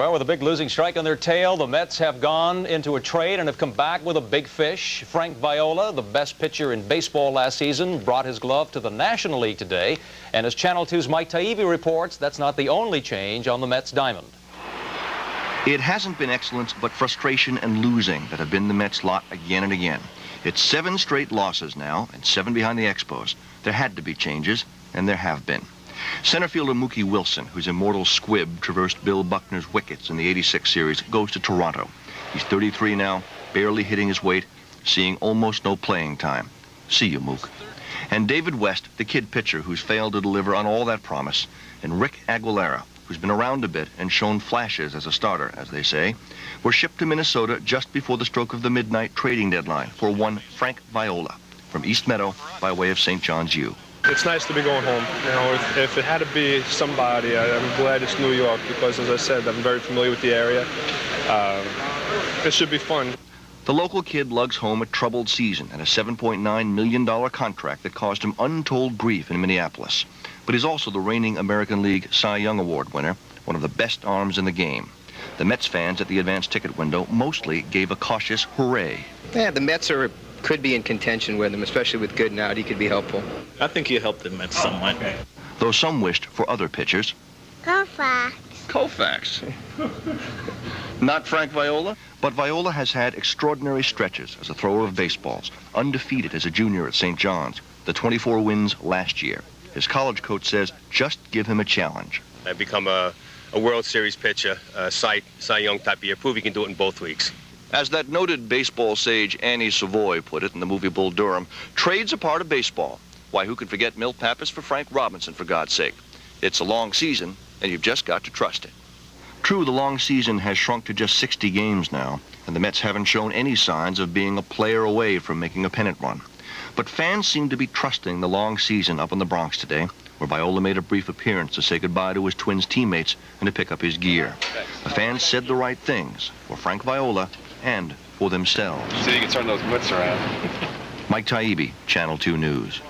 Well, with a big losing strike on their tail, the Mets have gone into a trade and have come back with a big fish. Frank Viola, the best pitcher in baseball last season, brought his glove to the National League today. And as Channel 2's Mike Taibbi reports, that's not the only change on the Mets diamond. It hasn't been excellence, but frustration and losing that have been the Mets' lot again and again. It's 7 straight losses now, and 7 behind the Expos. There had to be changes, and there have been. Center fielder Mookie Wilson, whose immortal squib traversed Bill Buckner's wickets in the '86 series, goes to Toronto. He's 33 now, barely hitting his weight, seeing almost no playing time. See you, Mook. And David West, the kid pitcher who's failed to deliver on all that promise, and Rick Aguilera, who's been around a bit and shown flashes as a starter, as they say, were shipped to Minnesota just before the stroke of the midnight trading deadline for one Frank Viola from East Meadow by way of St. John's U. It's nice to be going home. You know, if it had to be somebody, I'm glad it's New York because, as I said, I'm very familiar with the area. It should be fun. The local kid lugs home a troubled season and a $7.9 million contract that caused him untold grief in Minneapolis. But he's also the reigning American League Cy Young Award winner, one of the best arms in the game. The Mets fans at the advance ticket window mostly gave a cautious hooray. Yeah, the Mets could be in contention with him, especially with Gooden. He could be helpful. I think he'll help the Mets somewhat. Though some wished for other pitchers. Koufax. Koufax. Not Frank Viola? But Viola has had extraordinary stretches as a thrower of baseballs, undefeated as a junior at St. John's, the 24 wins last year. His college coach says, just give him a challenge. I've become a World Series pitcher, Cy Young type year. Prove he can do it in both weeks. As that noted baseball sage Annie Savoy put it in the movie Bull Durham, trade's a part of baseball. Why, who could forget Milt Pappas for Frank Robinson, for God's sake? It's a long season, and you've just got to trust it. True, the long season has shrunk to just 60 games now, and the Mets haven't shown any signs of being a player away from making a pennant run. But fans seem to be trusting the long season up in the Bronx today, where Viola made a brief appearance to say goodbye to his Twins teammates and to pick up his gear. The fans said the right things for Frank Viola and for themselves. So you can turn those mitts around. Mike Taibbi, Channel 2 News.